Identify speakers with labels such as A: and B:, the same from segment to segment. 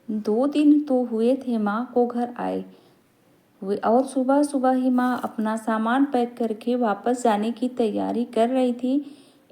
A: 2 दिन तो हुए थे माँ को घर आए हुए और सुबह सुबह ही माँ अपना सामान पैक करके वापस जाने की तैयारी कर रही थी।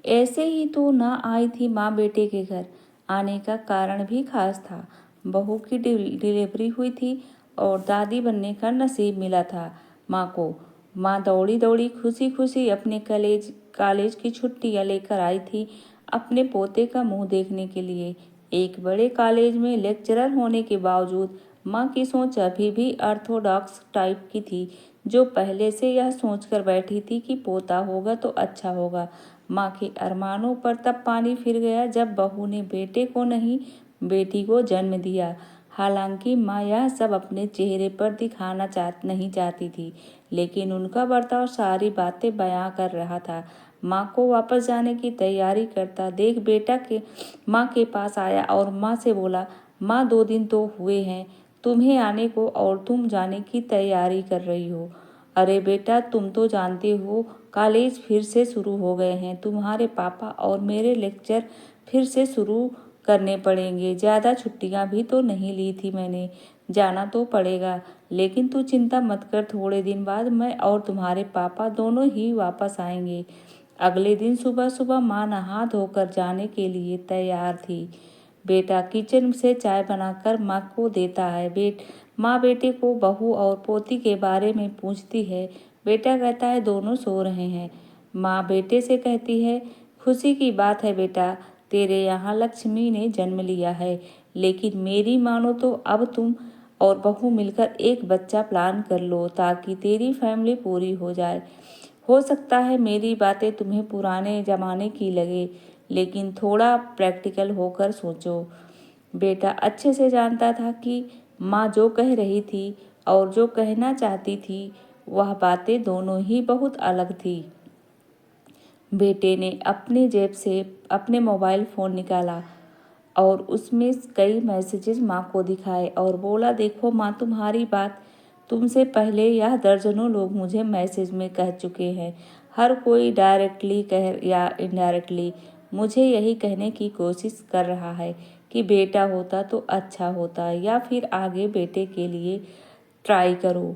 A: ऐसे ही तो ना आई थी माँ बेटे के घर। आने का कारण भी खास था। बहू की डिलीवरी हुई थी और दादी बनने का नसीब मिला था माँ को। माँ दौड़ी दौड़ी खुशी खुशी अपने कॉलेज की छुट्टियाँ लेकर आई थी अपने पोते का मुंह देखने के लिए। एक बड़े कॉलेज में लेक्चरर होने के बावजूद माँ की सोच अभी भी ऑर्थोडॉक्स टाइप की थी, जो पहले से यह सोचकर बैठी थी कि पोता होगा तो अच्छा होगा। माँ के अरमानों पर तब पानी फिर गया जब बहू ने बेटे को नहीं, बेटी को जन्म दिया। हालांकि माँ यह सब अपने चेहरे पर दिखाना नहीं चाहती थी, लेकिन उनका बर्ताव सारी बातें बयां कर रहा था। माँ को वापस जाने की तैयारी करता देख बेटा के माँ के पास आया और माँ से बोला, माँ 2 दिन तो हुए हैं तुम्हें आने को और तुम जाने की तैयारी कर रही हो। अरे बेटा, तुम तो जानते हो कॉलेज फिर से शुरू हो गए हैं। तुम्हारे पापा और मेरे लेक्चर फिर से शुरू करने पड़ेंगे। ज़्यादा छुट्टियां भी तो नहीं ली थी मैंने। जाना तो पड़ेगा, लेकिन तू चिंता मत कर, थोड़े दिन बाद मैं और तुम्हारे पापा दोनों ही वापस आएंगे। अगले दिन सुबह सुबह माँ नहा धोकर जाने के लिए तैयार थी। बेटा किचन से चाय बनाकर माँ को देता है। माँ बेटे को बहू और पोती के बारे में पूछती है। बेटा कहता है दोनों सो रहे हैं। माँ बेटे से कहती है, खुशी की बात है बेटा, तेरे यहाँ लक्ष्मी ने जन्म लिया है। लेकिन मेरी मानो तो अब तुम और बहू मिलकर एक बच्चा प्लान कर लो ताकि तेरी फैमिली पूरी हो जाए। हो सकता है मेरी बातें तुम्हें पुराने जमाने की लगे, लेकिन थोड़ा प्रैक्टिकल होकर सोचो। बेटा अच्छे से जानता था कि माँ जो कह रही थी और जो कहना चाहती थी वह बातें दोनों ही बहुत अलग थी। बेटे ने अपनी जेब से अपने मोबाइल फ़ोन निकाला और उसमें कई मैसेजेस माँ को दिखाए और बोला, देखो माँ, तुम्हारी बात तुमसे पहले यह दर्जनों लोग मुझे मैसेज में कह चुके हैं। हर कोई डायरेक्टली कह या इनडायरेक्टली मुझे यही कहने की कोशिश कर रहा है कि बेटा होता तो अच्छा होता, या फिर आगे बेटे के लिए ट्राई करो।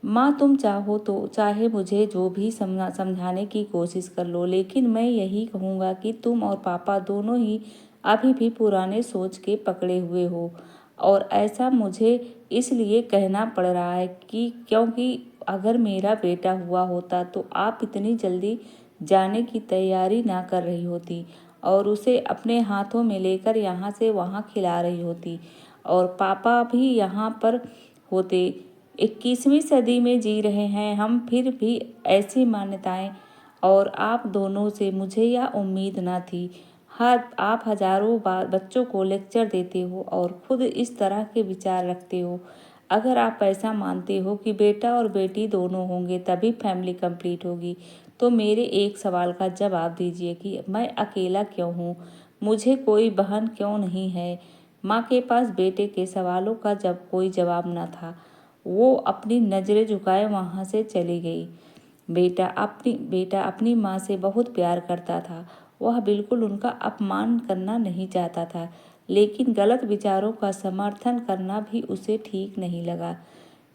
A: माँ, तुम चाहो तो चाहे मुझे जो भी समझाने की कोशिश कर लो, लेकिन मैं यही कहूँगा कि तुम और पापा दोनों ही अभी भी पुराने सोच के पकड़े हुए हो। और ऐसा मुझे इसलिए कहना पड़ रहा है कि क्योंकि अगर मेरा बेटा हुआ होता तो आप इतनी जल्दी जाने की तैयारी ना कर रही होती और उसे अपने हाथों में लेकर यहाँ से वहाँ खिला रही होती, और पापा भी यहाँ पर होते। 21वीं सदी में जी रहे हैं हम, फिर भी ऐसी मान्यताएं, और आप दोनों से मुझे यह उम्मीद न थी। हाँ, आप हजारों बच्चों को लेक्चर देते हो और खुद इस तरह के विचार रखते हो। अगर आप ऐसा मानते हो कि बेटा और बेटी दोनों होंगे तभी फैमिली कंप्लीट होगी, तो मेरे एक सवाल का जवाब दीजिए कि मैं अकेला क्यों हूँ? मुझे कोई बहन क्यों नहीं है? माँ के पास बेटे के सवालों का जब कोई जवाब न था, वो अपनी नज़रें झुकाए वहाँ से चली गई। बेटा अपनी माँ से बहुत प्यार करता था। वह बिल्कुल उनका अपमान करना नहीं चाहता था, लेकिन गलत विचारों का समर्थन करना भी उसे ठीक नहीं लगा।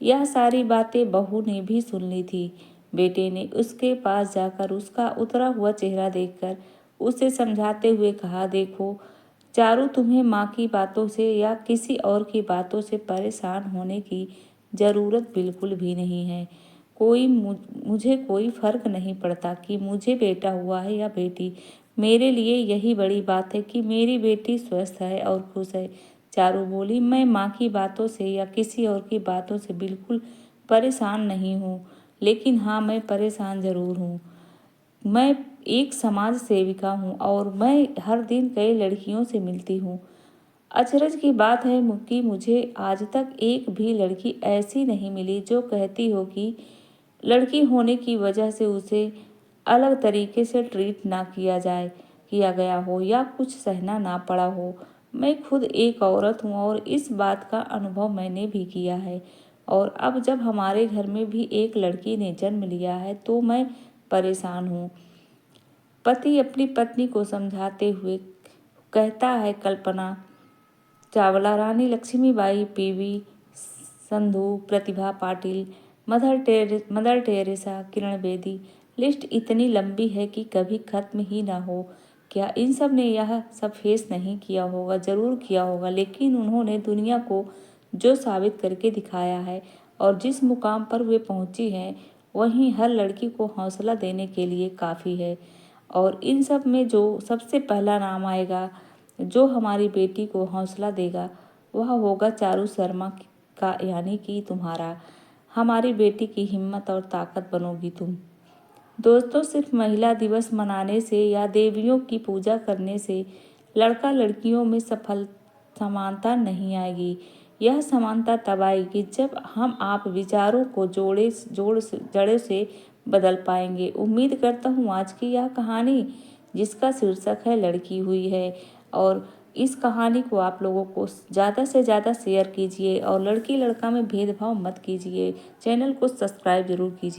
A: यह सारी बातें बहू ने भी सुन ली थी। बेटे ने उसके पास जाकर उसका उतरा हुआ चेहरा देखकर उसे समझाते हुए कहा, देखो चारू, तुम्हें माँ की बातों से या किसी और की बातों से परेशान होने की ज़रूरत बिल्कुल भी नहीं है। मुझे कोई फर्क नहीं पड़ता कि मुझे बेटा हुआ है या बेटी। मेरे लिए यही बड़ी बात है कि मेरी बेटी स्वस्थ है और खुश है। चारू बोली, मैं माँ की बातों से या किसी और की बातों से बिल्कुल परेशान नहीं हूँ, लेकिन हाँ, मैं परेशान ज़रूर हूँ। मैं एक समाज सेविका हूँ और मैं हर दिन कई लड़कियों से मिलती हूँ। अचरज की बात है कि मुझे आज तक एक भी लड़की ऐसी नहीं मिली जो कहती हो कि लड़की होने की वजह से उसे अलग तरीके से ट्रीट ना किया गया हो या कुछ सहना ना पड़ा हो। मैं खुद एक औरत हूँ और इस बात का अनुभव मैंने भी किया है, और अब जब हमारे घर में भी एक लड़की ने जन्म लिया है तो मैं परेशान हूँ। पति अपनी पत्नी को समझाते हुए कहता है, कल्पना, चावला, रानी Lakshmibai, PV Sandhu, Pratibha Patil, mother Teresa, Kiran Bedi. List इतनी लंबी है कि कभी खत्म ही ना हो। क्या इन सब ने यह सब फेस नहीं किया होगा? ज़रूर किया होगा, लेकिन उन्होंने दुनिया को जो साबित करके दिखाया है और जिस मुकाम पर वे पहुंची हैं, वहीं हर लड़की को हौसला देने के लिए काफ़ी है। और इन सब में जो सबसे पहला नाम आएगा, जो हमारी बेटी को हौसला देगा, वह होगा चारू शर्मा का, यानी कि तुम्हारा। हमारी बेटी की हिम्मत और ताकत बनोगी तुम। दोस्तों, सिर्फ महिला दिवस मनाने से या देवियों की पूजा करने से लड़का लड़कियों में समानता नहीं आएगी। यह समानता तब आएगी जब हम आप विचारों को जड़ों से बदल पाएंगे। उम्मीद करता हूँ आज की यह कहानी, जिसका शीर्षक है लड़की हुई है, और इस कहानी को आप लोगों को ज़्यादा से ज़्यादा शेयर कीजिए और लड़की लड़का में भेदभाव मत कीजिए। चैनल को सब्सक्राइब जरूर कीजिए।